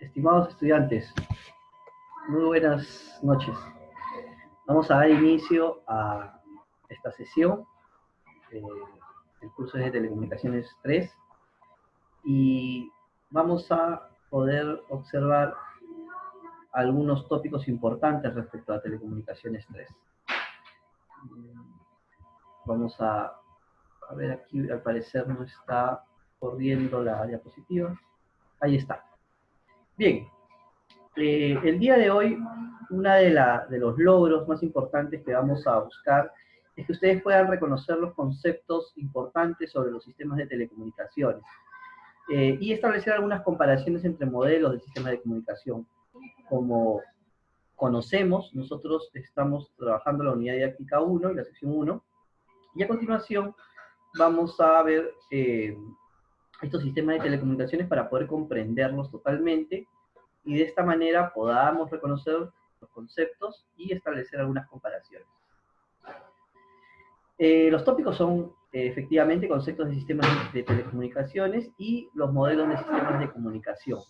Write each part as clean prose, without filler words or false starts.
Estimados estudiantes, muy buenas noches. Vamos a dar inicio a esta sesión. El curso es de Telecomunicaciones 3 y vamos a poder observar algunos tópicos importantes respecto a Telecomunicaciones 3. Vamos a ver aquí, al parecer no está corriendo la diapositiva. Ahí está. Bien. El día de hoy, uno de los logros más importantes que vamos a buscar es que ustedes puedan reconocer los conceptos importantes sobre los sistemas de telecomunicaciones y establecer algunas comparaciones entre modelos de sistemas de comunicación. Como conocemos, nosotros estamos trabajando la unidad didáctica 1 y la sección 1, y a continuación vamos a ver estos sistemas de telecomunicaciones para poder comprenderlos totalmente y de esta manera podamos reconocer los conceptos y establecer algunas comparaciones. Los tópicos son efectivamente conceptos de sistemas de telecomunicaciones y los modelos de sistemas de comunicación.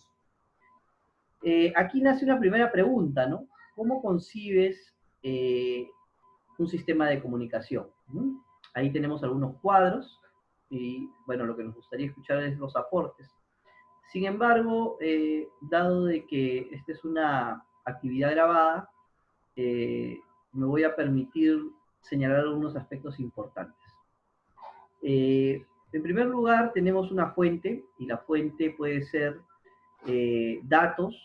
Aquí nace una primera pregunta, ¿no? ¿Cómo concibes un sistema de comunicación? Ahí tenemos algunos cuadros y, bueno, lo que nos gustaría escuchar es los aportes. Sin embargo, dado de que esta es una actividad grabada, me voy a permitir señalar algunos aspectos importantes. En primer lugar, tenemos una fuente, y la fuente puede ser datos,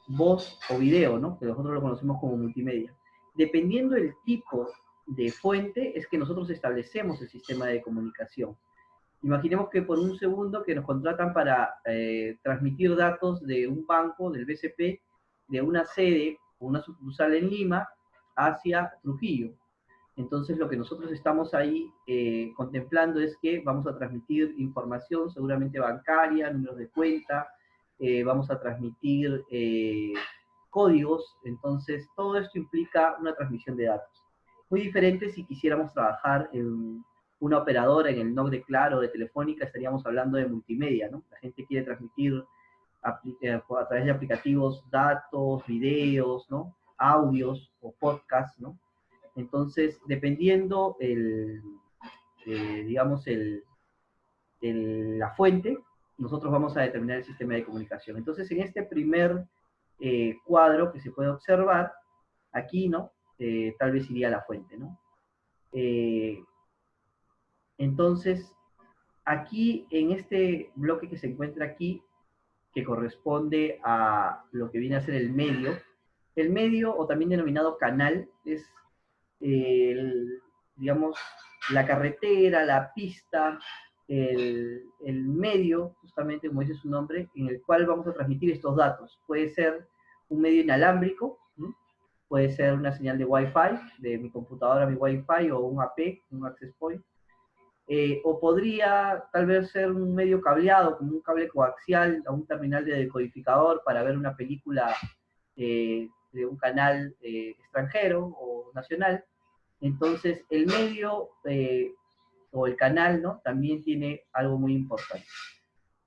voz o video, ¿no? Que nosotros lo conocemos como multimedia. Dependiendo del tipo de fuente, es que nosotros establecemos el sistema de comunicación. Imaginemos que por un segundo que nos contratan para transmitir datos de un banco, del BCP, de una sede o una sucursal en Lima hacia Trujillo. Entonces lo que nosotros estamos ahí contemplando es que vamos a transmitir información seguramente bancaria, números de cuenta, vamos a transmitir códigos, entonces todo esto implica una transmisión de datos. Muy diferente si quisiéramos trabajar en una operadora en el NOC de Claro, de Telefónica, estaríamos hablando de multimedia, ¿no? La gente quiere transmitir a través de aplicativos datos, videos, ¿no? Audios o podcasts, ¿no? Entonces, dependiendo digamos, la fuente, nosotros vamos a determinar el sistema de comunicación. Entonces, en este primer cuadro que se puede observar, aquí, ¿no? Tal vez iría la fuente, ¿no? Entonces, aquí, en este bloque que se encuentra aquí, que corresponde a lo que viene a ser el medio, o también denominado canal, es, digamos, la carretera, la pista, el medio, justamente como dice su nombre, en el cual vamos a transmitir estos datos. Puede ser un medio inalámbrico, ¿no? Puede ser una señal de Wi-Fi, de mi computadora a mi Wi-Fi, o un AP, un access point. O podría tal vez ser un medio cableado, como un cable coaxial a un terminal de decodificador para ver una película de un canal extranjero o nacional. Entonces, el medio o el canal, ¿no? También tiene algo muy importante.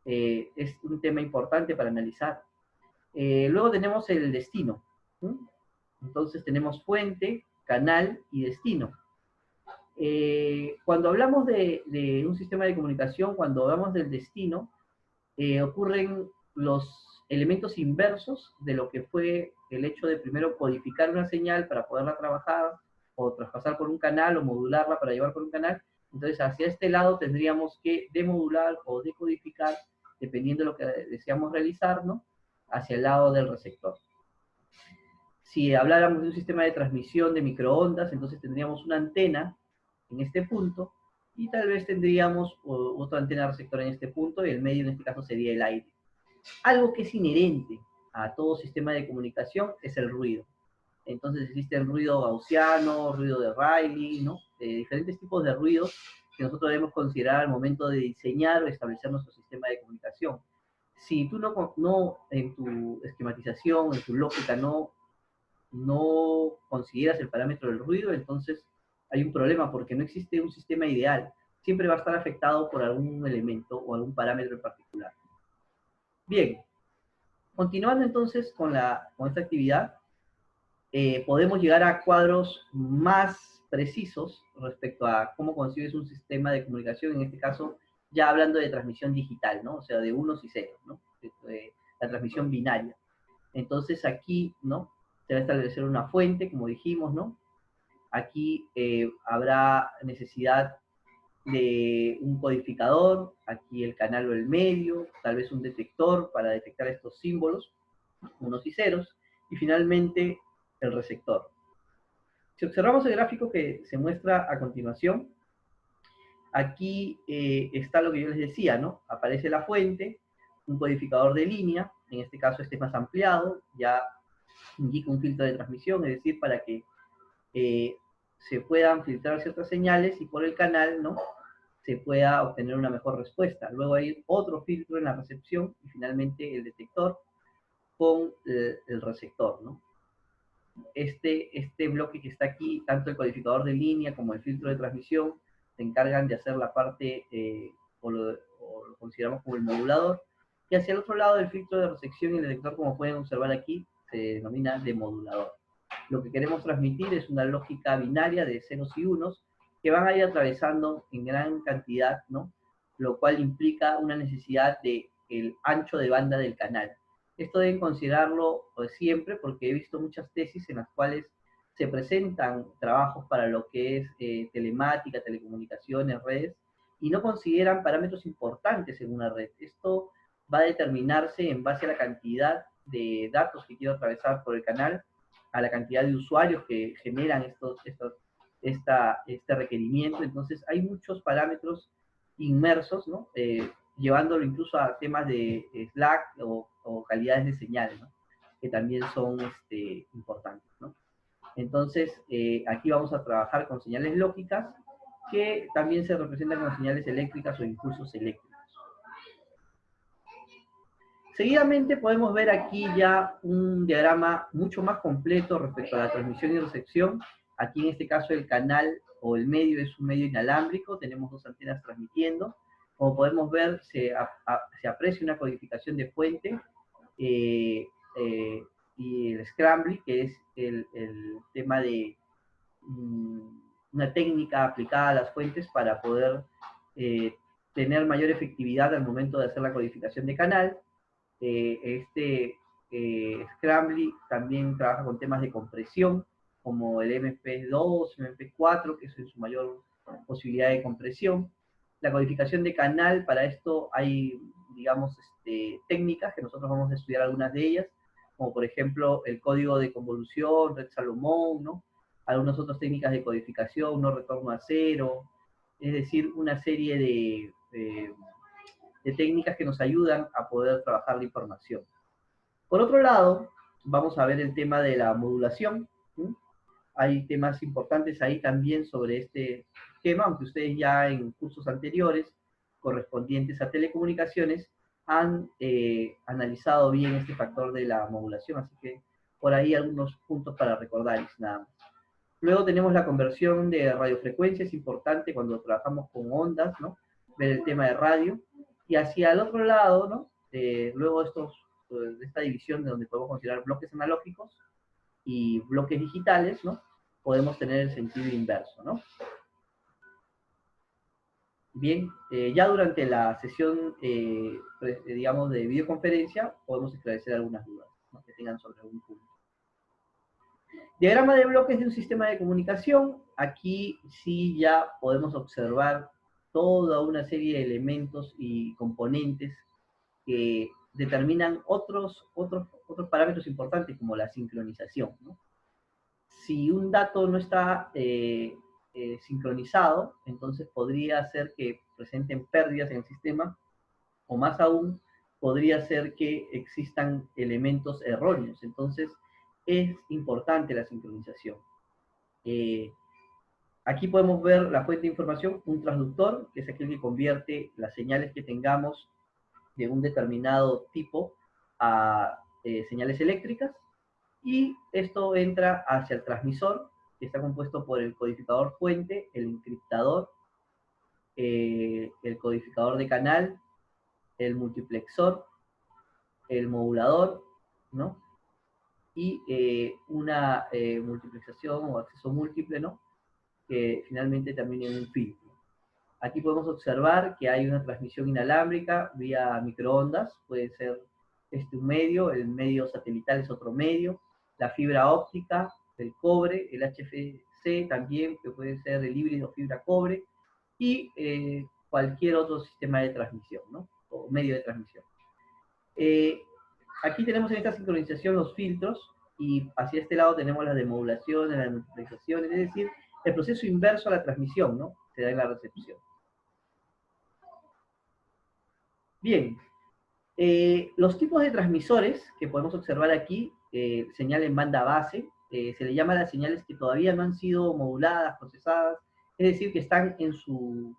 Es un tema importante para analizar. Luego tenemos el destino. Entonces, tenemos fuente, canal y destino. Cuando hablamos de un sistema de comunicación, cuando hablamos del destino, ocurren los elementos inversos de lo que fue el hecho de primero codificar una señal para poderla trabajar, o traspasar por un canal, o modularla para llevar por un canal. Entonces, hacia este lado tendríamos que demodular o decodificar, dependiendo de lo que deseamos realizar, ¿no? Hacia el lado del receptor. Si habláramos de un sistema de transmisión de microondas, entonces tendríamos una antena en este punto, y tal vez tendríamos otra antena receptora en este punto, y el medio en este caso sería el aire. Algo que es inherente a todo sistema de comunicación es el ruido. Entonces existe el ruido gaussiano, ruido de Rayleigh, ¿no? Diferentes tipos de ruidos que nosotros debemos considerar al momento de diseñar o establecer nuestro sistema de comunicación. Si tú no en tu esquematización, en tu lógica, no consideras el parámetro del ruido, entonces hay un problema porque no existe un sistema ideal. Siempre va a estar afectado por algún elemento o algún parámetro en particular. Bien, Continuando entonces con esta actividad, podemos llegar a cuadros más precisos respecto a cómo concibes un sistema de comunicación, en este caso ya hablando de transmisión digital, ¿no? O sea, de unos y ceros, ¿no? La transmisión binaria. Entonces aquí, ¿no? Se va a establecer una fuente, como dijimos, ¿no? Aquí habrá necesidad de un codificador, aquí el canal o el medio, tal vez un detector para detectar estos símbolos, unos y ceros, y finalmente el receptor. Si observamos el gráfico que se muestra a continuación, aquí está lo que yo les decía, ¿no? Aparece la fuente, un codificador de línea, en este caso este es más ampliado, ya indica un filtro de transmisión, es decir, para que se puedan filtrar ciertas señales y por el canal, ¿no? Se pueda obtener una mejor respuesta. Luego hay otro filtro en la recepción y finalmente el detector con el receptor, ¿no? Este bloque que está aquí, tanto el codificador de línea como el filtro de transmisión, se encargan de hacer la parte, o lo consideramos como el modulador, y hacia el otro lado el filtro de recepción y el detector, como pueden observar aquí, se denomina demodulador. Lo que queremos transmitir es una lógica binaria de ceros y unos que van a ir atravesando en gran cantidad, ¿no? Lo cual implica una necesidad de el ancho de banda del canal. Esto deben considerarlo siempre porque he visto muchas tesis en las cuales se presentan trabajos para lo que es telemática, telecomunicaciones, redes, y no consideran parámetros importantes en una red. Esto va a determinarse en base a la cantidad de datos que quiero atravesar por el canal, a la cantidad de usuarios que generan este requerimiento. Entonces, hay muchos parámetros inmersos, ¿no? Llevándolo incluso a temas de Slack o calidades de señal, ¿no? Que también son importantes, ¿no? Entonces, aquí vamos a trabajar con señales lógicas que también se representan con señales eléctricas o impulsos eléctricos. Seguidamente podemos ver aquí ya un diagrama mucho más completo respecto a la transmisión y recepción. Aquí en este caso el canal o el medio es un medio inalámbrico, tenemos dos antenas transmitiendo. Como podemos ver, se aprecia una codificación de fuente y el scramble, que es el tema de una técnica aplicada a las fuentes para poder tener mayor efectividad al momento de hacer la codificación de canal. Scrambly también trabaja con temas de compresión, como el MP2, MP4, que es en su mayor posibilidad de compresión. La codificación de canal, para esto hay, digamos, técnicas que nosotros vamos a estudiar algunas de ellas, como por ejemplo el código de convolución, Red Salomón, ¿no? Algunas otras técnicas de codificación, no retorno a cero, es decir, una serie de técnicas que nos ayudan a poder trabajar la información. Por otro lado, vamos a ver el tema de la modulación. ¿Sí? Hay temas importantes ahí también sobre este tema, aunque ustedes ya en cursos anteriores correspondientes a telecomunicaciones han analizado bien este factor de la modulación, así que por ahí algunos puntos para recordar nada más. Luego tenemos la conversión de radiofrecuencia, es importante cuando trabajamos con ondas, ¿no? Ver el tema de radio. Y hacia el otro lado, ¿no? Luego de esta división de donde podemos considerar bloques analógicos y bloques digitales, ¿no? Podemos tener el sentido inverso, ¿no? Bien, ya durante la sesión, digamos, de videoconferencia, podemos esclarecer algunas dudas, ¿no? Que tengan sobre algún punto. Diagrama de bloques de un sistema de comunicación. Aquí sí ya podemos observar toda una serie de elementos y componentes que determinan otros parámetros importantes como la sincronización, ¿no? Si un dato no está sincronizado, entonces podría ser que presenten pérdidas en el sistema, o más aún, podría ser que existan elementos erróneos. Entonces, es importante la sincronización. Aquí podemos ver la fuente de información, un transductor, que es aquel que convierte las señales que tengamos de un determinado tipo a señales eléctricas, y esto entra hacia el transmisor, que está compuesto por el codificador fuente, el encriptador, el codificador de canal, el multiplexor el modulador, ¿no? Y una multiplexación o acceso múltiple, ¿no? Que finalmente termine en un filtro. Aquí podemos observar que hay una transmisión inalámbrica vía microondas, puede ser un medio, el medio satelital es otro medio, la fibra óptica, el cobre, el HFC también, que puede ser el híbrido fibra-cobre, y cualquier otro sistema de transmisión, ¿no? O medio de transmisión. Eh, Aquí tenemos en esta sincronización los filtros, y hacia este lado tenemos las demodulaciones, las multiplicaciones, es decir, el proceso inverso a la transmisión, ¿no? Se da en la recepción. Bien, los tipos de transmisores que podemos observar aquí, señal en banda base, se le llama a las señales que todavía no han sido moduladas, procesadas, es decir, que están en su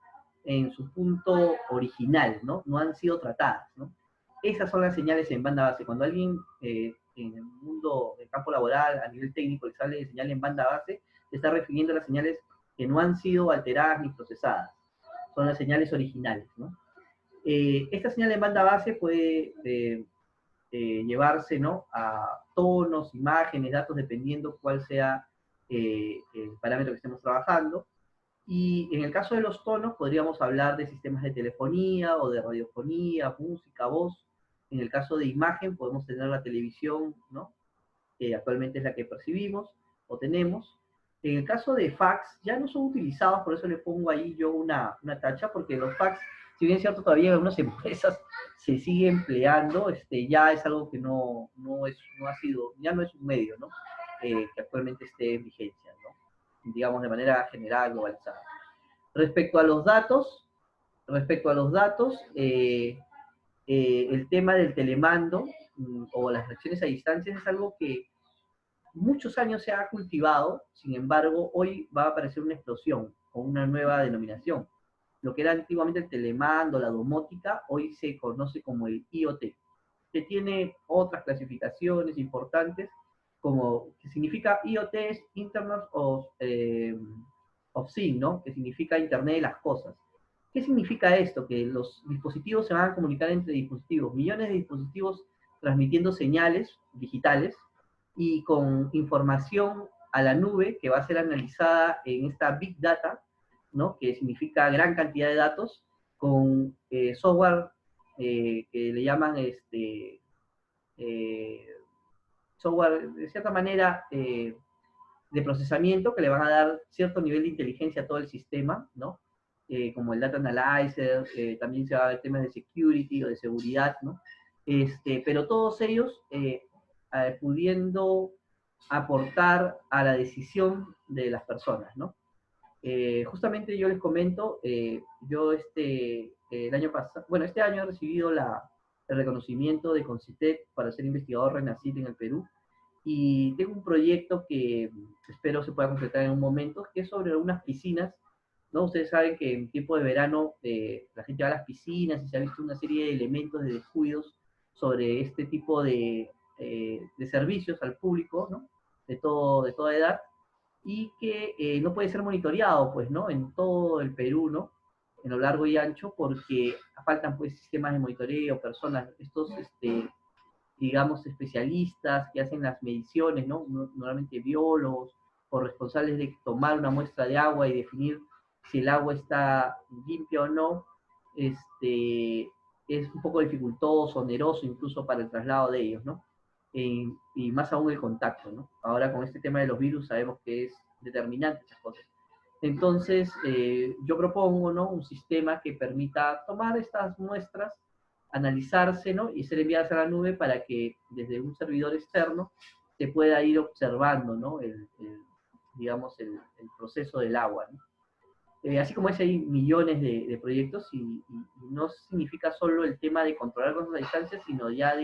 punto original, ¿no? No han sido tratadas, ¿no? Esas son las señales en banda base. Cuando alguien en el mundo, del campo laboral, a nivel técnico, le sale de señal en banda base, se está refiriendo a las señales que no han sido alteradas ni procesadas. Son las señales originales, ¿no? Esta señal en banda base puede llevarse, ¿no? A tonos, imágenes, datos, dependiendo cuál sea el parámetro que estemos trabajando. Y en el caso de los tonos, podríamos hablar de sistemas de telefonía o de radiofonía, música, voz. En el caso de imagen, podemos tener la televisión, ¿no? Que actualmente es la que percibimos o tenemos. En el caso de fax, ya no son utilizados, por eso le pongo ahí yo una tacha, porque los fax, si bien es cierto, todavía en algunas empresas se sigue empleando, ya es algo que no ha sido, ya no es un medio, ¿no? Que actualmente esté en vigencia, ¿no? Digamos de manera general, globalizada. Respecto a los datos, el tema del telemando o las reacciones a distancia es algo que muchos años se ha cultivado, sin embargo, hoy va a aparecer una explosión o una nueva denominación. Lo que era antiguamente el telemando, la domótica, hoy se conoce como el IoT, que tiene otras clasificaciones importantes, como que significa IoT es Internet of Things, ¿no? Que significa Internet de las cosas. ¿Qué significa esto? Que los dispositivos se van a comunicar entre dispositivos, millones de dispositivos transmitiendo señales digitales y con información a la nube que va a ser analizada en esta Big Data, ¿no? Que significa gran cantidad de datos, con software que le llaman eh, software, de cierta manera, de procesamiento que le van a dar cierto nivel de inteligencia a todo el sistema, ¿no? Como el Data Analyzer, también se va a ver temas de security o de seguridad, ¿no? Pero todos ellos pudiendo aportar a la decisión de las personas, ¿no? Justamente yo les comento, yo el año pasado, bueno, este año he recibido el reconocimiento de CONCITEC para ser investigador RENACIT en el Perú, y tengo un proyecto que espero se pueda completar en un momento, que es sobre unas piscinas, ¿no? Ustedes saben que en tiempo de verano la gente va a las piscinas y se ha visto una serie de elementos de descuidos sobre este tipo de servicios al público, ¿no? De toda edad, y que no puede ser monitoreado, pues, ¿no? En todo el Perú, ¿no? En lo largo y ancho, porque faltan, pues, sistemas de monitoreo, personas, digamos, especialistas que hacen las mediciones, ¿no? Normalmente biólogos o responsables de tomar una muestra de agua y definir si el agua está limpia o no, es un poco dificultoso, oneroso incluso para el traslado de ellos, ¿no? Y más aún el contacto, ¿no? Ahora con este tema de los virus sabemos que es determinante esas cosas. Entonces, yo propongo, ¿no? Un sistema que permita tomar estas muestras, analizarse, ¿no? Y ser enviadas a la nube para que desde un servidor externo se pueda ir observando, ¿no? Digamos, el proceso del agua, ¿no? Así como ese hay millones de proyectos y no significa solo el tema de controlar cosas a distancia, sino ya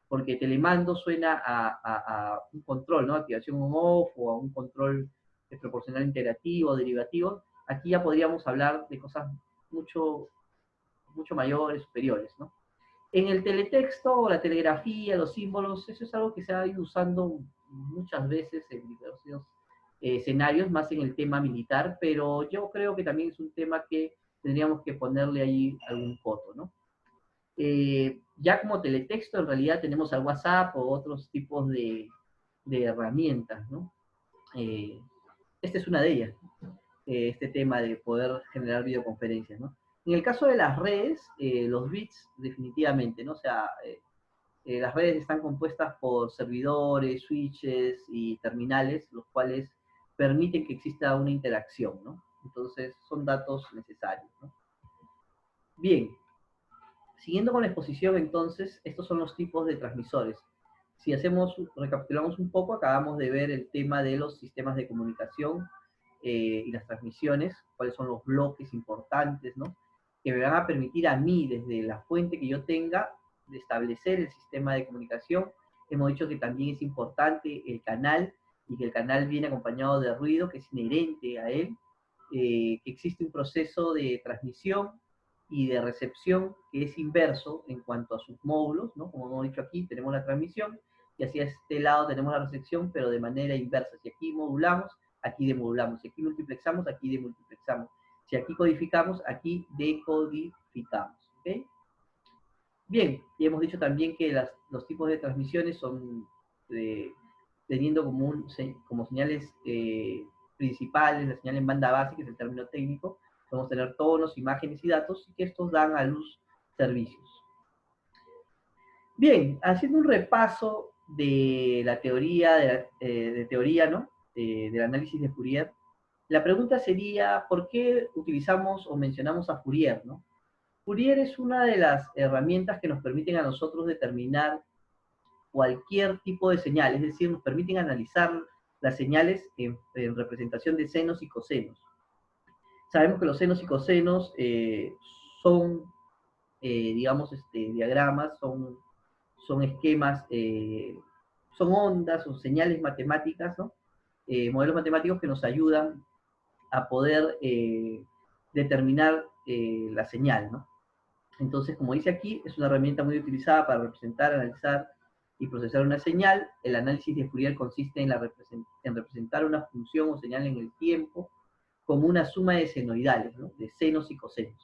porque telemando suena a un control, ¿no? Activación on-off o a un control proporcional integrativo, derivativo. Aquí ya podríamos hablar de cosas mucho, mucho mayores, superiores, ¿no? En el teletexto o la telegrafía, los símbolos, eso es algo que se ha ido usando muchas veces en diversos escenarios, más en el tema militar, pero yo creo que también es un tema que tendríamos que ponerle ahí algún coto, ¿no? Ya como teletexto, en realidad tenemos al WhatsApp o otros tipos de herramientas, ¿no? Eh, esta es una de ellas, este tema de poder generar videoconferencias, ¿no? En el caso de las redes, los bits, definitivamente, ¿no? O sea, las redes están compuestas por servidores, switches y terminales, los cuales permiten que exista una interacción, ¿no? Entonces, son datos necesarios, ¿no? Bien, siguiendo con la exposición, entonces, estos son los tipos de transmisores. Si recapitulamos un poco, acabamos de ver el tema de los sistemas de comunicación y las transmisiones, cuáles son los bloques importantes, ¿no? Que me van a permitir a mí, desde la fuente que yo tenga, de establecer el sistema de comunicación. Hemos dicho que también es importante el canal, y que el canal viene acompañado de ruido, que es inherente a él, que existe un proceso de transmisión y de recepción que es inverso en cuanto a sus módulos, ¿no? Como hemos dicho aquí, tenemos la transmisión, y hacia este lado tenemos la recepción, pero de manera inversa. Si aquí modulamos, aquí demodulamos. Si aquí multiplexamos, aquí demultiplexamos. Si aquí codificamos, aquí decodificamos. ¿Okay? Bien, y hemos dicho también que los tipos de transmisiones son teniendo como señales principales, la señal en banda base, que es el término técnico. Podemos tener tonos, imágenes y datos, y que estos dan a luz servicios. Bien, haciendo un repaso de la teoría, ¿no? Del análisis de Fourier, la pregunta sería, ¿por qué utilizamos o mencionamos a Fourier, ¿no? Fourier es una de las herramientas que nos permiten a nosotros determinar cualquier tipo de señal, es decir, nos permiten analizar las señales en representación de senos y cosenos. Sabemos que los senos y cosenos son, digamos, diagramas, son esquemas, son ondas o señales matemáticas, ¿no? Modelos matemáticos que nos ayudan a poder determinar la señal, ¿no? Entonces, como dice aquí, es una herramienta muy utilizada para representar, analizar y procesar una señal. El análisis de Fourier consiste en representar una función o señal en el tiempo como una suma de senoidales, ¿no? De senos y cosenos.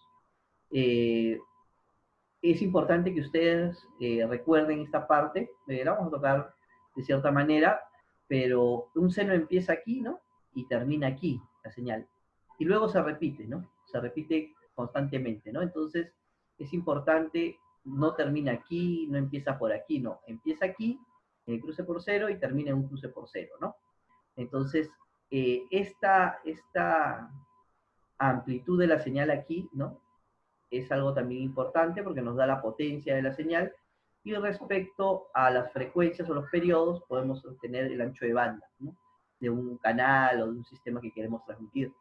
Es importante que ustedes recuerden esta parte, la vamos a tocar de cierta manera, pero un seno empieza aquí, ¿no? Y termina aquí, la señal. Y luego se repite, ¿no? Se repite constantemente, ¿no? Entonces, es importante, no termina aquí, no empieza por aquí, no. Empieza aquí, en el cruce por cero, y termina en un cruce por cero, ¿no? Entonces, esta amplitud de la señal aquí, ¿no? Es algo también importante porque nos da la potencia de la señal, y respecto a las frecuencias o los periodos podemos obtener el ancho de banda, ¿no? De un canal o de un sistema que queremos transmitir.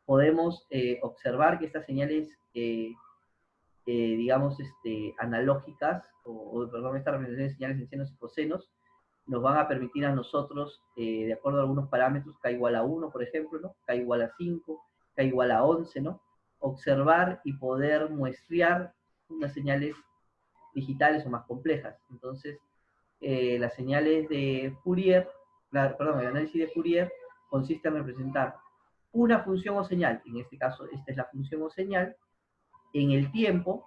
Podemos observar que estas señales, digamos, analógicas, perdón, estas representaciones de señales en senos y cosenos, nos van a permitir a nosotros, de acuerdo a algunos parámetros, k igual a 1, por ejemplo, ¿no? K igual a 5, k igual a 11, ¿no? Observar y poder muestrear unas señales digitales o más complejas. Entonces, las señales de Fourier, perdón, el análisis de Fourier consiste en representar una función o señal, en este caso esta es la función o señal, en el tiempo,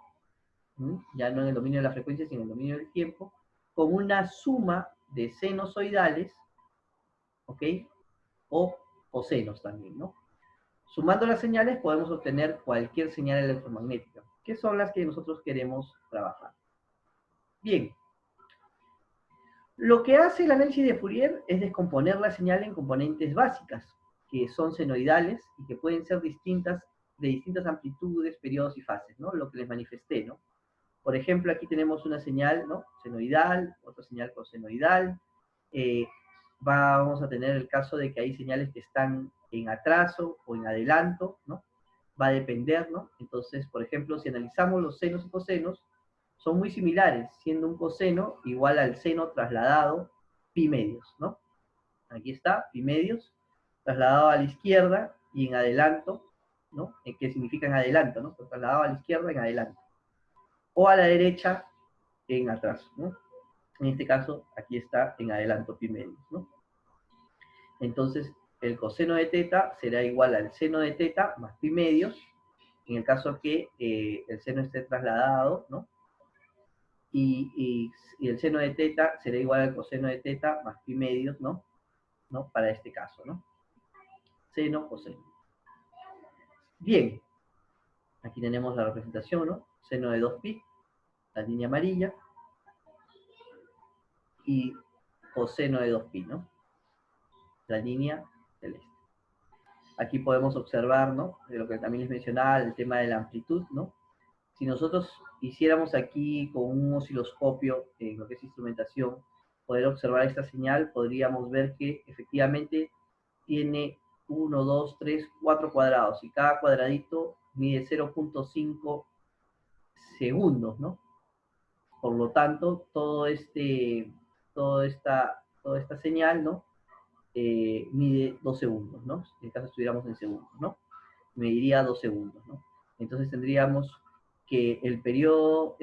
ya no en el dominio de la frecuencia, sino en el dominio del tiempo, con una suma de senosoidales, ¿ok? O cosenos también, ¿no? Sumando las señales podemos obtener cualquier señal electromagnética, que son las que nosotros queremos trabajar. Bien, lo que hace el análisis de Fourier es descomponer la señal en componentes básicas, que son senoidales y que pueden ser de distintas amplitudes, periodos y fases, ¿no? Lo que les manifesté, ¿no? Por ejemplo, aquí tenemos una señal, ¿no? Senoidal, otra señal cosenoidal. Vamos a tener el caso de que hay señales que están en atraso o en adelanto, ¿no? Va a depender, ¿no? Entonces, por ejemplo, si analizamos los senos y cosenos, son muy similares, siendo un coseno igual al seno trasladado pi medios, ¿no? Aquí está, pi medios, trasladado a la izquierda y en adelanto, ¿no? ¿Qué significa en adelanto, no? Trasladado a la izquierda en adelanto. O a la derecha en atraso, ¿no? En este caso, aquí está en adelanto pi medios, ¿no? Entonces, el coseno de teta será igual al seno de teta más pi medios, en el caso que el seno esté trasladado, ¿no? y el seno de teta será igual al coseno de teta más pi medios, ¿no? Para este caso, ¿no? Seno, coseno. Bien, aquí tenemos la representación, ¿no? Seno de 2pi, la línea amarilla, y coseno de 2pi, ¿no? La línea celeste. Aquí podemos observar, ¿no? De lo que también les mencionaba, el tema de la amplitud, ¿no? Si nosotros hiciéramos aquí con un osciloscopio, en lo que es instrumentación, poder observar esta señal, podríamos ver que efectivamente tiene 1, 2, 3, 4 cuadrados, y cada cuadradito mide 0.5 segundos, ¿no? Por lo tanto, toda esta señal, ¿no? Mide 2 segundos, ¿no? En el caso estuviéramos en segundos, ¿no? Mediría 2 segundos, ¿no? Entonces tendríamos que el periodo,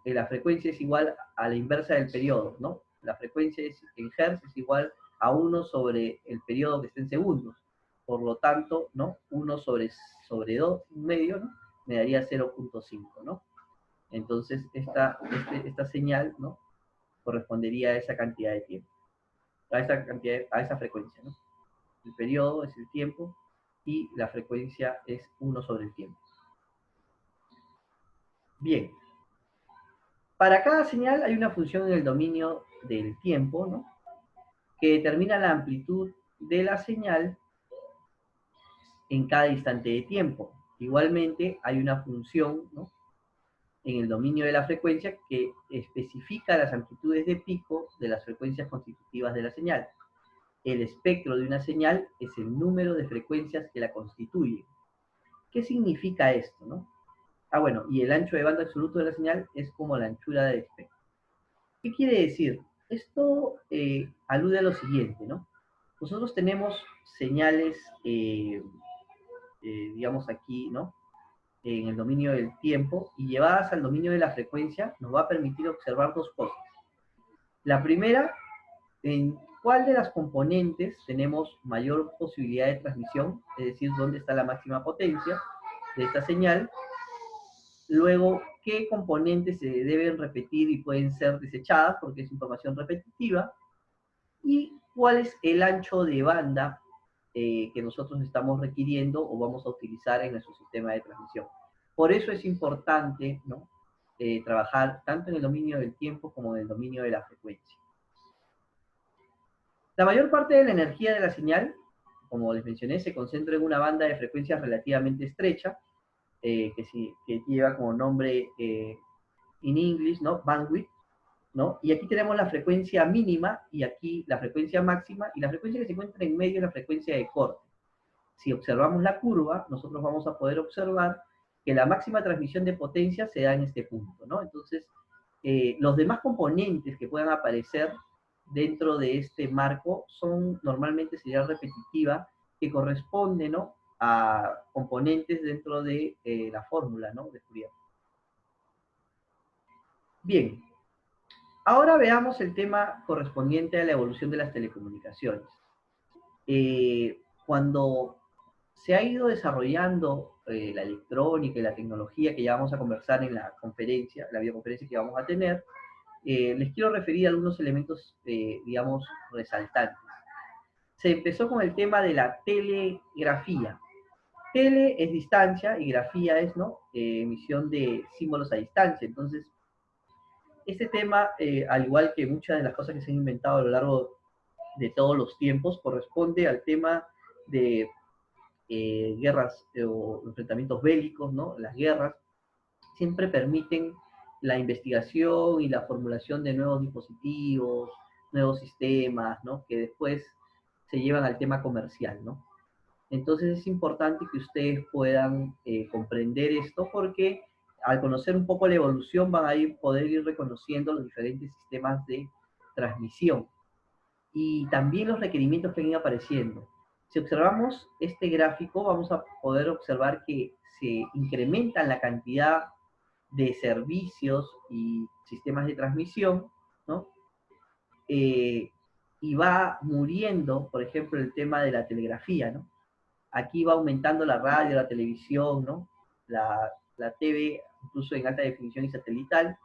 la frecuencia es igual a la inversa del periodo, ¿no? La frecuencia en Hertz es igual a 1 sobre el periodo que está en segundos. Por lo tanto, ¿no? 1 sobre 2, medio, ¿no? Me daría 0.5, ¿no? Entonces, esta señal, ¿no? Correspondería a esa cantidad de tiempo, a esa frecuencia, ¿no? El periodo es el tiempo y la frecuencia es 1 sobre el tiempo. Bien. Para cada señal hay una función en el dominio del tiempo, ¿no? Que determina la amplitud de la señal en cada instante de tiempo. Igualmente hay una función, ¿no? En el dominio de la frecuencia que especifica las amplitudes de pico de las frecuencias constitutivas de la señal. El espectro de una señal es el número de frecuencias que la constituyen. ¿Qué significa esto, no? Bueno, y el ancho de banda absoluto de la señal es como la anchura del espectro. ¿Qué quiere decir? Esto alude a lo siguiente, ¿no? Nosotros tenemos señales, digamos aquí, ¿no? En el dominio del tiempo, y llevadas al dominio de la frecuencia, nos va a permitir observar dos cosas. La primera, en cuál de las componentes tenemos mayor posibilidad de transmisión, es decir, dónde está la máxima potencia de esta señal. Luego, qué componentes se deben repetir y pueden ser desechadas porque es información repetitiva. Y cuál es el ancho de banda que nosotros estamos requiriendo o vamos a utilizar en nuestro sistema de transmisión. Por eso es importante, ¿no? Trabajar tanto en el dominio del tiempo como en el dominio de la frecuencia. La mayor parte de la energía de la señal, como les mencioné, se concentra en una banda de frecuencias relativamente estrecha, que lleva como nombre en inglés, ¿no? Bandwidth, ¿no? Y aquí tenemos la frecuencia mínima y aquí la frecuencia máxima, y la frecuencia que se encuentra en medio es la frecuencia de corte. Si observamos la curva, nosotros vamos a poder observar que la máxima transmisión de potencia se da en este punto, ¿no? Entonces, los demás componentes que puedan aparecer dentro de este marco son normalmente señal repetitiva que corresponde, ¿no? A componentes dentro de la fórmula, ¿no? De Fourier. Bien, ahora veamos el tema correspondiente a la evolución de las telecomunicaciones. Cuando se ha ido desarrollando la electrónica y la tecnología que ya vamos a conversar en la conferencia, la videoconferencia que vamos a tener, les quiero referir a algunos elementos, digamos, resaltantes. Se empezó con el tema de la telegrafía. Tele es distancia y grafía es, ¿no? Emisión de símbolos a distancia. Entonces, este tema, al igual que muchas de las cosas que se han inventado a lo largo de todos los tiempos, corresponde al tema de guerras o enfrentamientos bélicos, ¿no? Las guerras siempre permiten la investigación y la formulación de nuevos dispositivos, nuevos sistemas, ¿no? Que después se llevan al tema comercial, ¿no? Entonces es importante que ustedes puedan comprender esto porque al conocer un poco la evolución van a poder ir reconociendo los diferentes sistemas de transmisión y también los requerimientos que han ido apareciendo. Si observamos este gráfico, vamos a poder observar que se incrementan la cantidad de servicios y sistemas de transmisión, ¿no? Y va muriendo, por ejemplo, el tema de la telegrafía, ¿no? Aquí va aumentando la radio, la televisión, ¿no? La TV, incluso en alta definición y satelital,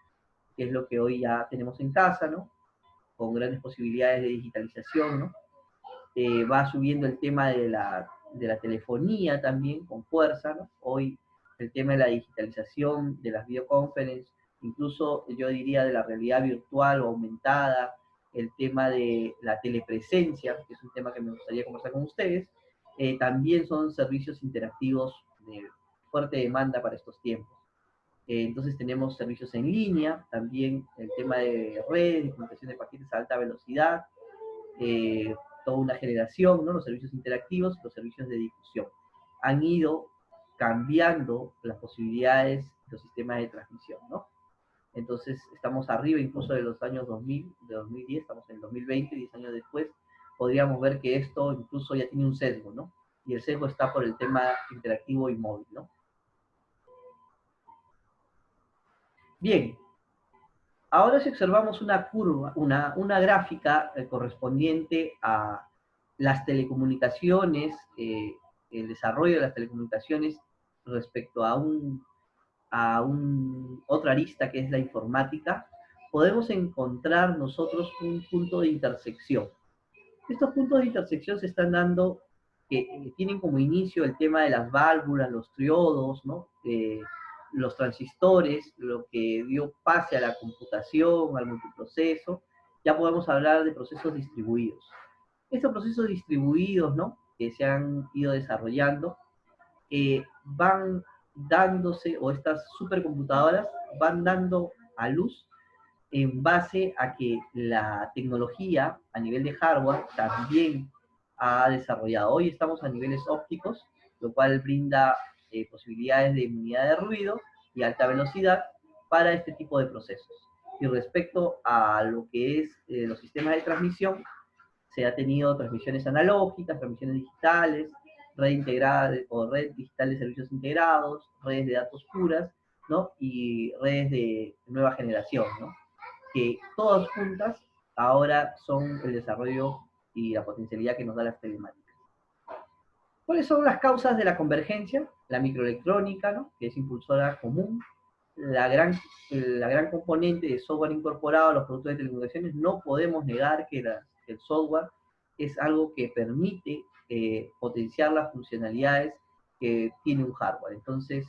que es lo que hoy ya tenemos en casa, ¿no? Con grandes posibilidades de digitalización, ¿no? Va subiendo el tema de la telefonía también con fuerza, ¿no? Hoy el tema de la digitalización, de las videoconferencias, incluso yo diría de la realidad virtual o aumentada, el tema de la telepresencia, que es un tema que me gustaría conversar con ustedes, también son servicios interactivos de fuerte demanda para estos tiempos. Entonces tenemos servicios en línea, también el tema de redes, de comunicación de paquetes a alta velocidad, eh, toda una generación, ¿no? Los servicios interactivos, los servicios de difusión. Han ido cambiando las posibilidades de los sistemas de transmisión, ¿no? Entonces estamos arriba incluso de los años 2000, de 2010, estamos en el 2020, 10 años después, podríamos ver que esto incluso ya tiene un sesgo, ¿no? Y el sesgo está por el tema interactivo y móvil, ¿no? Bien, ahora si observamos una curva, una gráfica correspondiente a las telecomunicaciones, el desarrollo de las telecomunicaciones respecto a otra arista que es la informática, podemos encontrar nosotros un punto de intersección. Estos puntos de intersección se están dando, que tienen como inicio el tema de las válvulas, los triodos, ¿no? Los transistores, lo que dio pase a la computación, al multiproceso. Ya podemos hablar de procesos distribuidos. Estos procesos distribuidos, ¿no? Que se han ido desarrollando, van dándose, o estas supercomputadoras van dando a luz en base a que la tecnología a nivel de hardware también ha desarrollado. Hoy estamos a niveles ópticos, lo cual brinda posibilidades de inmunidad de ruido y alta velocidad para este tipo de procesos. Y respecto a lo que es los sistemas de transmisión, se ha tenido transmisiones analógicas, transmisiones digitales, red integrada o red digital de servicios integrados, redes de datos puras, ¿no? Y redes de nueva generación, ¿no? Que todas juntas ahora son el desarrollo y la potencialidad que nos da las telemáticas. ¿Cuáles son las causas de la convergencia? La microelectrónica, ¿no? Que es impulsora común, la gran componente de software incorporado a los productos de telecomunicaciones. No podemos negar que el software es algo que permite potenciar las funcionalidades que tiene un hardware. Entonces,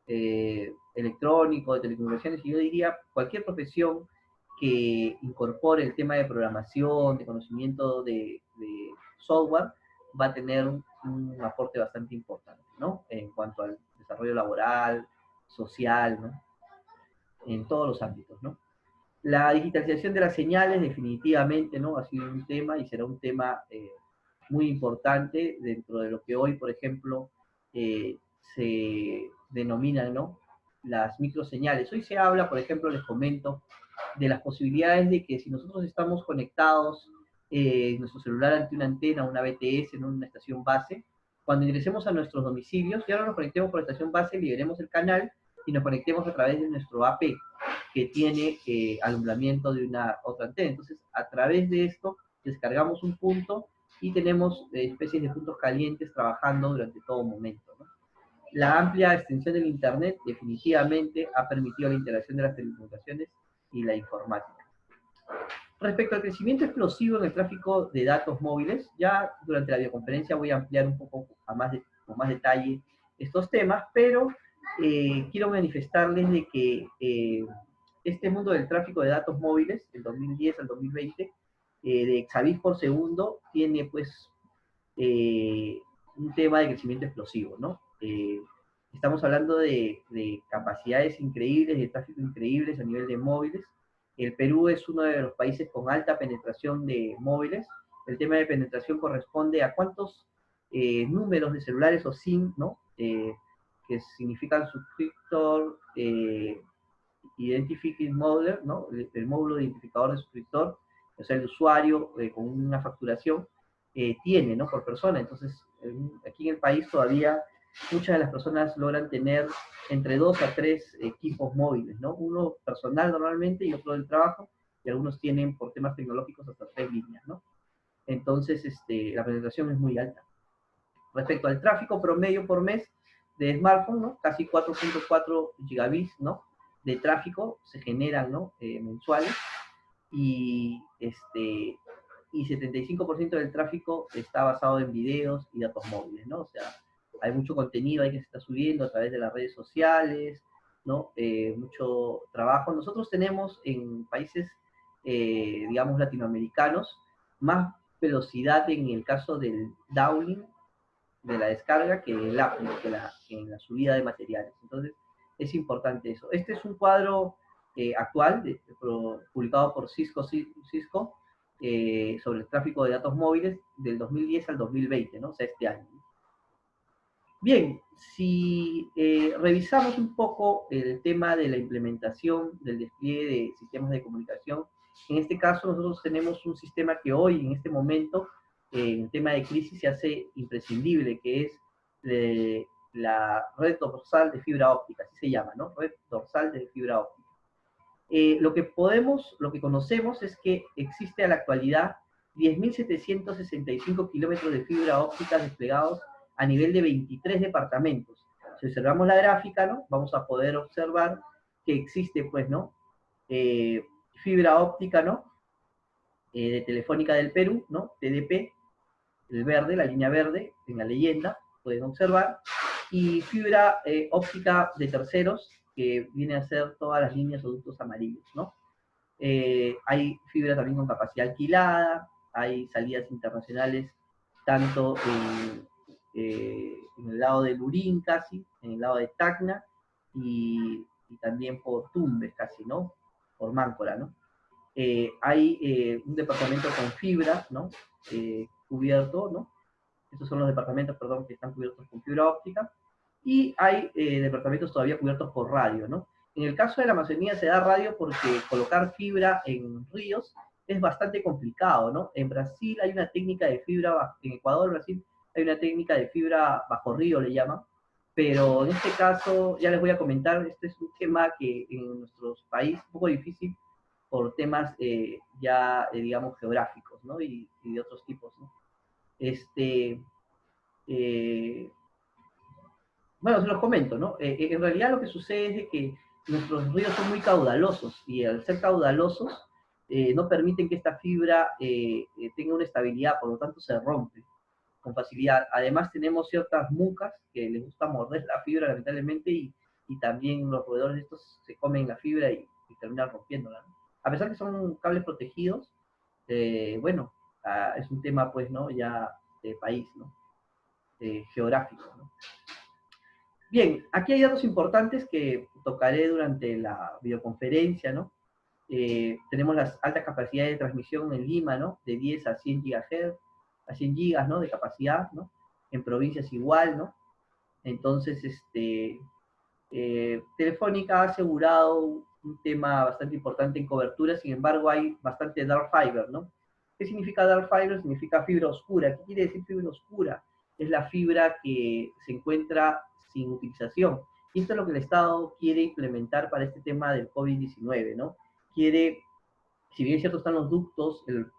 electrónico, de telecomunicaciones, y yo diría cualquier profesión que incorpore el tema de programación, de conocimiento de software, va a tener un aporte bastante importante, ¿no? En cuanto al desarrollo laboral, social, ¿no? En todos los ámbitos, ¿no? La digitalización de las señales definitivamente, ¿no? Ha sido un tema y será un tema muy importante dentro de lo que hoy, por ejemplo, se denominan, ¿no? Las microseñales. Hoy se habla, por ejemplo, les comento, de las posibilidades de que si nosotros estamos conectados nuestro celular ante una antena, una BTS, en una estación base, cuando ingresemos a nuestros domicilios, ya no nos conectemos por la estación base, liberemos el canal y nos conectemos a través de nuestro AP, que tiene alumbramiento de una otra antena. Entonces, a través de esto, descargamos un punto y tenemos especies de puntos calientes trabajando durante todo momento, ¿no? La amplia extensión del Internet definitivamente ha permitido la integración de las telecomunicaciones y la informática. Respecto al crecimiento explosivo en el tráfico de datos móviles, ya durante la videoconferencia voy a ampliar un poco con más detalle estos temas, pero quiero manifestarles de que este mundo del tráfico de datos móviles, del 2010 al 2020, de exabits por segundo, tiene pues un tema de crecimiento explosivo, ¿no? Estamos hablando de capacidades increíbles, de tráfico increíbles a nivel de móviles. El Perú es uno de los países con alta penetración de móviles. El tema de penetración corresponde a cuántos números de celulares o SIM, ¿no? Que significan Subscriptor Identifying Model, ¿no? El módulo de identificador de suscriptor, o sea, el usuario con una facturación tiene, ¿no? Por persona. Entonces, aquí en el país todavía muchas de las personas logran tener entre 2 a 3 equipos móviles, ¿no? Uno personal normalmente y otro del trabajo, y algunos tienen por temas tecnológicos hasta 3 líneas, ¿no? Entonces, la penetración es muy alta. Respecto al tráfico promedio por mes de smartphone, ¿no? Casi 4.4 gigabits, ¿no? de tráfico se generan, ¿no? Mensuales, y, y 75% del tráfico está basado en videos y datos móviles, ¿no? O sea, hay mucho contenido ahí que se está subiendo a través de las redes sociales, ¿no? Mucho trabajo. Nosotros tenemos en países, digamos, latinoamericanos, más velocidad en el caso del downlink, de la descarga, que el upload, que en la subida de materiales. Entonces, es importante eso. Este es un cuadro actual, publicado por Cisco sobre el tráfico de datos móviles del 2010 al 2020, ¿no? O sea, este año. Bien, si revisamos un poco el tema de la implementación del despliegue de sistemas de comunicación, en este caso nosotros tenemos un sistema que hoy, en este momento, en el tema de crisis, se hace imprescindible, que es la red dorsal de fibra óptica, así se llama, ¿no? Red dorsal de fibra óptica. Lo que conocemos es que existe a la actualidad 10.765 kilómetros de fibra óptica desplegados a nivel de 23 departamentos. Si observamos la gráfica, ¿no? Vamos a poder observar que existe, pues, ¿no? Fibra óptica, ¿no? De Telefónica del Perú, ¿no? TDP, el verde, la línea verde, en la leyenda, pueden observar, y fibra óptica de terceros, que viene a ser todas las líneas o ductos amarillos, ¿no? Hay fibra también con capacidad alquilada, hay salidas internacionales tanto en el lado de Lurín casi, en el lado de Tacna, y también por Tumbes casi, ¿no? Por Máncora, ¿no? Hay un departamento con fibra, ¿no? Cubierto, ¿no? Estos son los departamentos, perdón, que están cubiertos con fibra óptica, y hay departamentos todavía cubiertos por radio, ¿no? En el caso de la Amazonía se da radio porque colocar fibra en ríos es bastante complicado, ¿no? En Brasil hay una técnica de fibra, en Ecuador, Brasil, hay una técnica de fibra bajo río, le llaman, pero en este caso, ya les voy a comentar, este es un tema que en nuestros países es un poco difícil por temas ya, digamos, geográficos, ¿no? Y de otros tipos, ¿no? Eh, bueno, se los comento, ¿no? En realidad lo que sucede es de que nuestros ríos son muy caudalosos y al ser caudalosos no permiten que esta fibra tenga una estabilidad, por lo tanto se rompe con facilidad. Además tenemos ciertas mucas que les gusta morder la fibra lamentablemente y también los roedores de estos se comen la fibra y terminan rompiéndola, ¿no? A pesar que son cables protegidos, bueno, es un tema pues, ¿no? Ya de país, ¿no? Geográfico, ¿no? Bien, aquí hay datos importantes que tocaré durante la videoconferencia, ¿no? Tenemos las altas capacidades de transmisión en Lima, ¿no? De 10 a 100 GHz, a 100 gigas, ¿no? De capacidad, ¿no? En provincias igual, ¿no? Entonces, Telefónica ha asegurado un tema bastante importante en cobertura, sin embargo hay bastante dark fiber, ¿no? ¿Qué significa dark fiber? Significa fibra oscura. ¿Qué quiere decir fibra oscura? Es la fibra que se encuentra sin utilización. Y esto es lo que el Estado quiere implementar para este tema del COVID-19, ¿no? Quiere, si bien es cierto están los ductos, el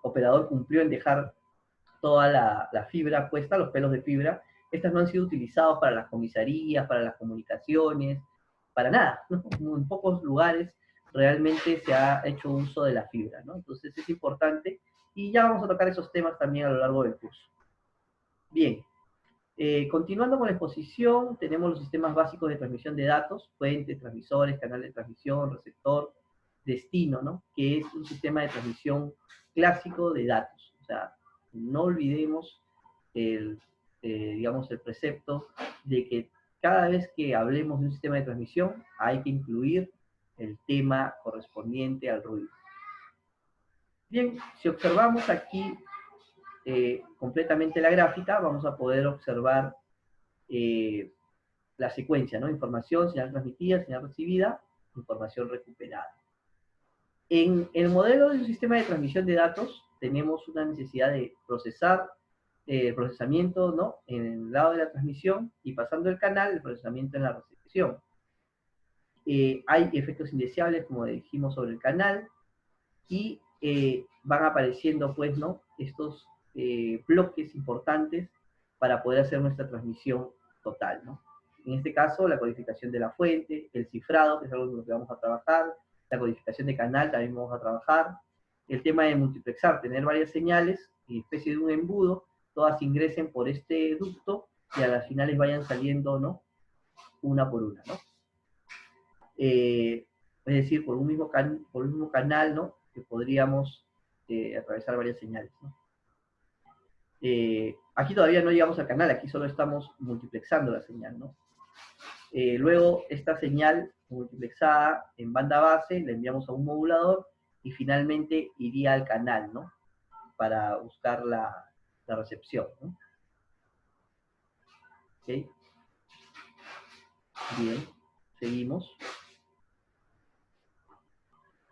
operador cumplió en dejar toda la fibra puesta, los pelos de fibra. Estas no han sido utilizados para las comisarías, para las comunicaciones, para nada, ¿no? En pocos lugares realmente se ha hecho uso de la fibra, ¿no? Entonces es importante y ya vamos a tocar esos temas también a lo largo del curso. Bien, continuando con la exposición, tenemos los sistemas básicos de transmisión de datos, fuentes, transmisores, canal de transmisión, receptor, destino, ¿no? Que es un sistema de transmisión clásico de datos. O sea, no olvidemos digamos, el precepto de que cada vez que hablemos de un sistema de transmisión hay que incluir el tema correspondiente al ruido. Bien, si observamos aquí completamente la gráfica, vamos a poder observar la secuencia, ¿no? Información, señal transmitida, señal recibida, información recuperada. En el modelo de un sistema de transmisión de datos tenemos una necesidad de procesar el procesamiento, ¿no? En el lado de la transmisión y pasando el canal, el procesamiento en la recepción. Hay efectos indeseables, como dijimos, sobre el canal y van apareciendo, pues, ¿no? Estos bloques importantes para poder hacer nuestra transmisión total, ¿no? en este caso, la codificación de la fuente, el cifrado, que es algo en lo que vamos a trabajar, la codificación de canal también vamos a trabajar, el tema de multiplexar, tener varias señales, y especie de un embudo, todas ingresen por este ducto y a las finales vayan saliendo, ¿no? Una por una, ¿no? Es decir, por un mismo canal, ¿no? Que podríamos atravesar varias señales, ¿no? Aquí todavía no llegamos al canal, aquí solo estamos multiplexando la señal, ¿no? Luego, esta señal multiplexada en banda base la enviamos a un modulador y finalmente iría al canal, ¿no? Para buscar la recepción, ¿no? ¿Ok? Bien, seguimos.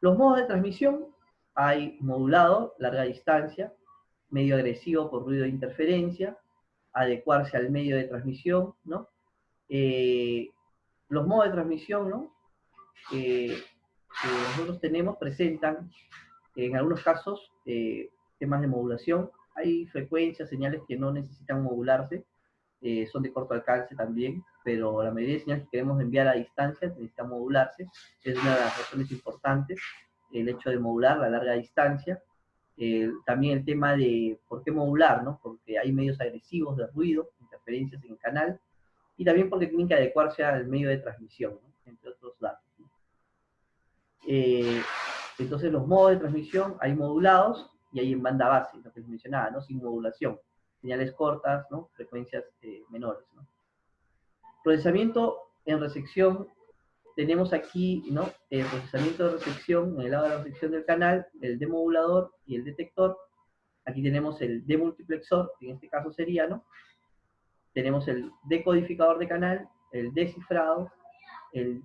Los modos de transmisión, hay modulado, larga distancia, medio agresivo por ruido de interferencia, adecuarse al medio de transmisión, ¿no? Los modos de transmisión, ¿no? Que nosotros tenemos presentan, en algunos casos, temas de modulación. Hay frecuencias, señales que no necesitan modularse, son de corto alcance también, pero la mayoría de señales que queremos enviar a distancia necesitan modularse. Es una de las razones importantes, el hecho de modular la larga distancia. También el tema de por qué modular, ¿no? Porque hay medios agresivos de ruido, interferencias en el canal, y también porque tienen que adecuarse al medio de transmisión, ¿no? Entre otros datos, ¿no? Entonces los modos de transmisión hay modulados y hay en banda base, lo que les mencionaba, ¿no? Sin modulación, señales cortas, ¿no? Frecuencias menores, ¿no? Procesamiento en recepción, tenemos aquí, ¿no? El procesamiento de recepción, en el lado de la recepción del canal, el demodulador y el detector. Aquí tenemos el demultiplexor, que en este caso sería, ¿no? Tenemos el decodificador de canal, el descifrado, el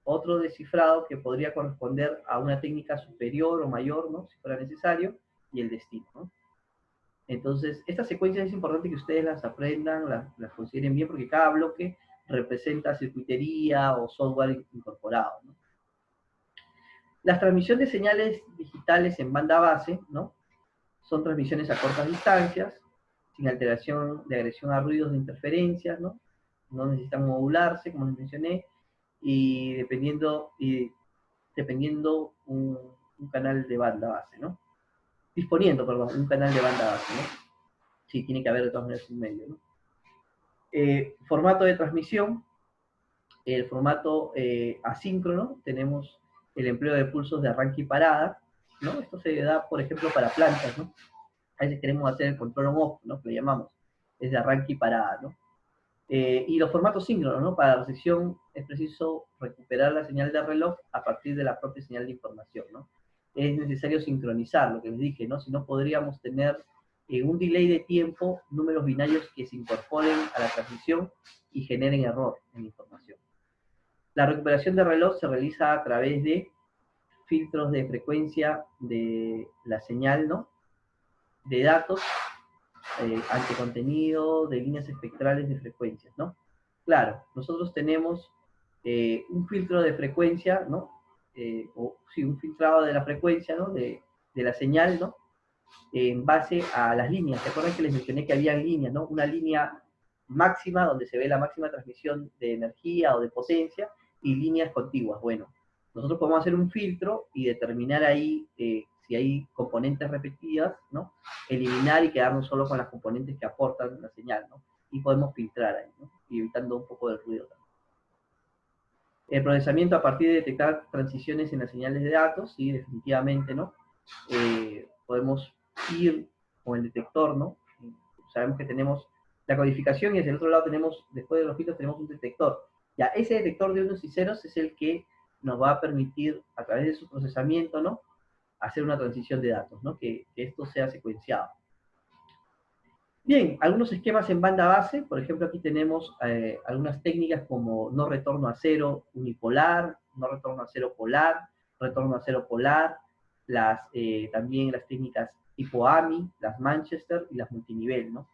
otro descifrado que podría corresponder a una técnica superior o mayor, ¿no? Si fuera necesario, y el destino, ¿no? Entonces, estas secuencias es importante que ustedes las aprendan, las consideren bien, porque cada bloque representa circuitería o software incorporado, ¿no? Las transmisiones de señales digitales en banda base, ¿no? Son transmisiones a cortas distancias, sin alteración de agresión a ruidos de interferencias, ¿no? No necesitan modularse, como les mencioné, y dependiendo un canal de banda base, ¿no? Disponiendo, perdón, un canal de banda base, ¿no? Sí, tiene que haber de todas maneras un medio, ¿no? Formato de transmisión, el formato asíncrono, tenemos el empleo de pulsos de arranque y parada, ¿no? Esto se da, por ejemplo, para plantas, ¿no? A veces queremos hacer el control on-off, ¿no? Que le llamamos, es de arranque y parada, ¿no? Y los formatos síncronos, ¿no? Para la recepción es preciso recuperar la señal de reloj a partir de la propia señal de información, ¿no? Es necesario sincronizar, lo que les dije, ¿no? Si no podríamos tener un delay de tiempo, números binarios que se incorporen a la transmisión y generen error en la información. La recuperación de reloj se realiza a través de filtros de frecuencia de la señal, ¿no? De datos, anticontenido, de líneas espectrales de frecuencias, ¿no? Claro, nosotros tenemos un filtro de frecuencia, ¿no? O sí, un filtrado de la frecuencia, ¿no? De la señal, ¿no? En base a las líneas. ¿Se acuerdan que les mencioné que había líneas, ¿no? Una línea máxima donde se ve la máxima transmisión de energía o de potencia y líneas contiguas. Bueno, nosotros podemos hacer un filtro y determinar ahí si hay componentes repetidas, ¿no? Eliminar y quedarnos solo con las componentes que aportan la señal, ¿no? Y podemos filtrar ahí, ¿no? Y evitando un poco del ruido también. El procesamiento a partir de detectar transiciones en las señales de datos, sí, definitivamente, ¿no? Podemos ir con el detector, ¿no? Sabemos que tenemos la codificación y hacia el otro lado tenemos, después de los filtros, tenemos un detector. Ya, ese detector de unos y ceros es el que nos va a permitir, a través de su procesamiento, ¿no? Hacer una transición de datos, ¿no? Que esto sea secuenciado. Bien, algunos esquemas en banda base, por ejemplo, aquí tenemos algunas técnicas como no retorno a cero unipolar, no retorno a cero polar, retorno a cero polar, también las técnicas tipo AMI, las Manchester y las multinivel, ¿no?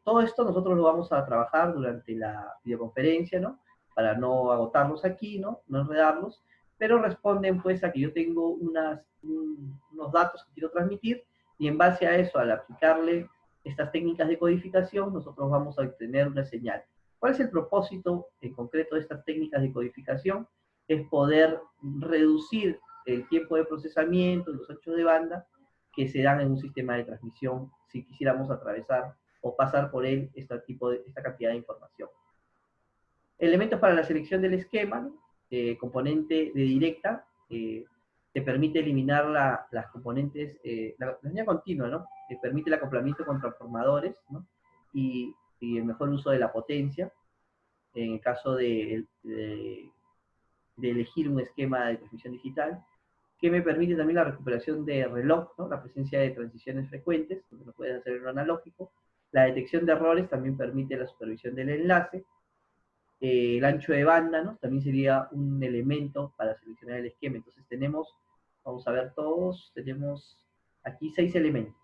Todo esto nosotros lo vamos a trabajar durante la videoconferencia, ¿no? Para no agotarlos aquí, ¿no? No enredarlos, pero responden pues a que yo tengo unos datos que quiero transmitir y en base a eso, al aplicarle estas técnicas de codificación, nosotros vamos a obtener una señal. ¿Cuál es el propósito en concreto de estas técnicas de codificación? Es poder reducir el tiempo de procesamiento, los anchos de banda que se dan en un sistema de transmisión si quisiéramos atravesar o pasar por él esta cantidad de información. Elementos para la selección del esquema, ¿no? Componente de directa, te permite eliminar las componentes, la línea continua, ¿no? Te permite el acoplamiento con transformadores, ¿no? Y el mejor uso de la potencia, en el caso de elegir un esquema de transmisión digital, que me permite también la recuperación de reloj, ¿no? La presencia de transiciones frecuentes, donde lo puedes hacer en lo analógico. La detección de errores también permite la supervisión del enlace. El ancho de banda, ¿no? También sería un elemento para seleccionar el esquema. Entonces tenemos, vamos a ver todos, tenemos aquí 6 elementos.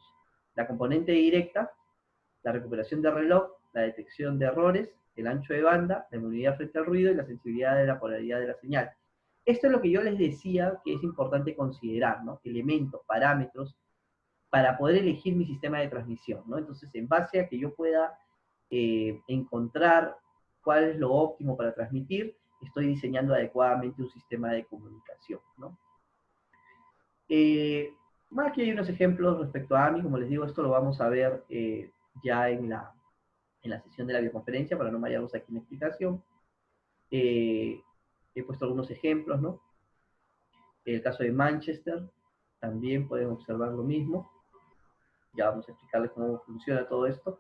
La componente directa, la recuperación de reloj, la detección de errores, el ancho de banda, la inmunidad frente al ruido y la sensibilidad de la polaridad de la señal. Esto es lo que yo les decía que es importante considerar, ¿no? Elementos, parámetros, para poder elegir mi sistema de transmisión, ¿no? Entonces, en base a que yo pueda encontrar cuál es lo óptimo para transmitir, estoy diseñando adecuadamente un sistema de comunicación, ¿no? Aquí hay unos ejemplos respecto a AMI, como les digo, esto lo vamos a ver ya en la sesión de la videoconferencia, para no vayamos aquí en la explicación. He puesto algunos ejemplos, ¿no? El caso de Manchester, también pueden observar lo mismo. Ya vamos a explicarles cómo funciona todo esto.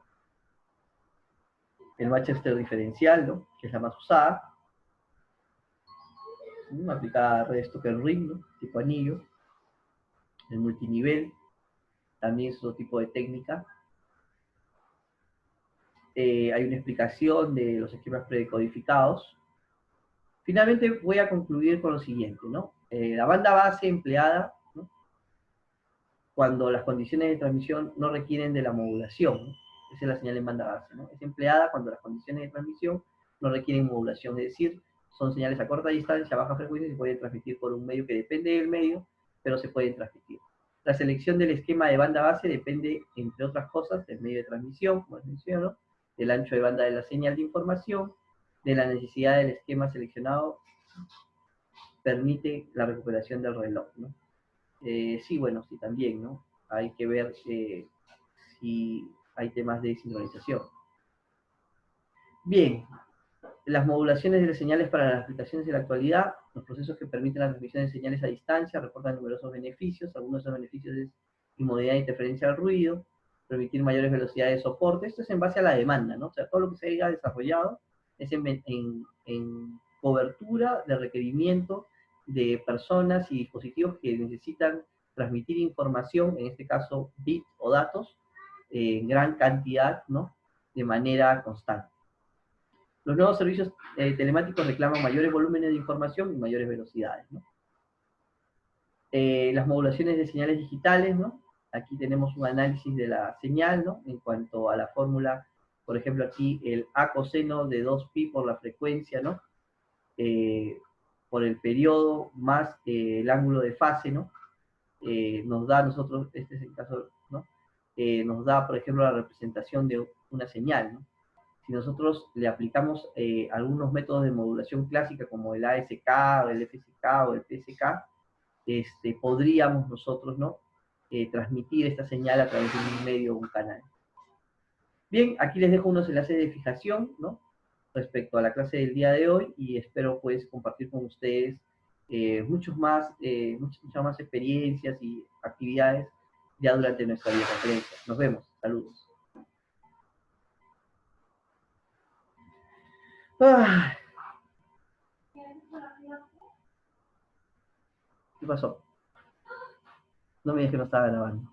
El Manchester diferencial, ¿no? Que es la más usada. Aplicada a redes token ring, ¿no? Tipo anillo. El multinivel, también es otro tipo de técnica. Hay una explicación de los esquemas predecodificados. Finalmente voy a concluir con lo siguiente, ¿no? La banda base empleada, ¿no? Cuando las condiciones de transmisión no requieren de la modulación, ¿no? Esa es la señal en banda base, ¿no? Es empleada cuando las condiciones de transmisión no requieren modulación, es decir, son señales a corta distancia, a baja frecuencia, y se pueden transmitir por un medio que depende del medio, pero se pueden transmitir. La selección del esquema de banda base depende, entre otras cosas, del medio de transmisión, como les menciono, del ancho de banda de la señal de información, de la necesidad del esquema seleccionado, permite la recuperación del reloj, ¿no? Sí, bueno, sí, también, ¿no? Hay que ver si hay temas de sincronización. Bien, las modulaciones de las señales para las aplicaciones de la actualidad, los procesos que permiten la transmisión de señales a distancia, reportan numerosos beneficios. Algunos de esos beneficios es inmodalidad de interferencia al ruido, permitir mayores velocidades de soporte. Esto es en base a la demanda, ¿no? O sea, todo lo que se haya desarrollado es en cobertura de requerimiento de personas y dispositivos que necesitan transmitir información, en este caso bits o datos, en gran cantidad, ¿no? De manera constante. Los nuevos servicios telemáticos reclaman mayores volúmenes de información y mayores velocidades, ¿no? Las modulaciones de señales digitales, ¿no? Aquí tenemos un análisis de la señal, ¿no? En cuanto a la fórmula, por ejemplo, aquí el A coseno de 2pi por la frecuencia, ¿no? Por el periodo más el ángulo de fase, ¿no? Nos da a nosotros, este es el caso, ¿no? Nos da, por ejemplo, la representación de una señal, ¿no? Si nosotros le aplicamos algunos métodos de modulación clásica como el ASK, o el FSK o el PSK, podríamos nosotros, ¿no? Transmitir esta señal a través de un medio o un canal. Bien, aquí les dejo unos enlaces de fijación, ¿no? Respecto a la clase del día de hoy, y espero pues compartir con ustedes muchas más experiencias y actividades ya durante nuestra videoconferencia. Nos vemos, saludos. ¿Qué pasó? No me digas que no estaba grabando.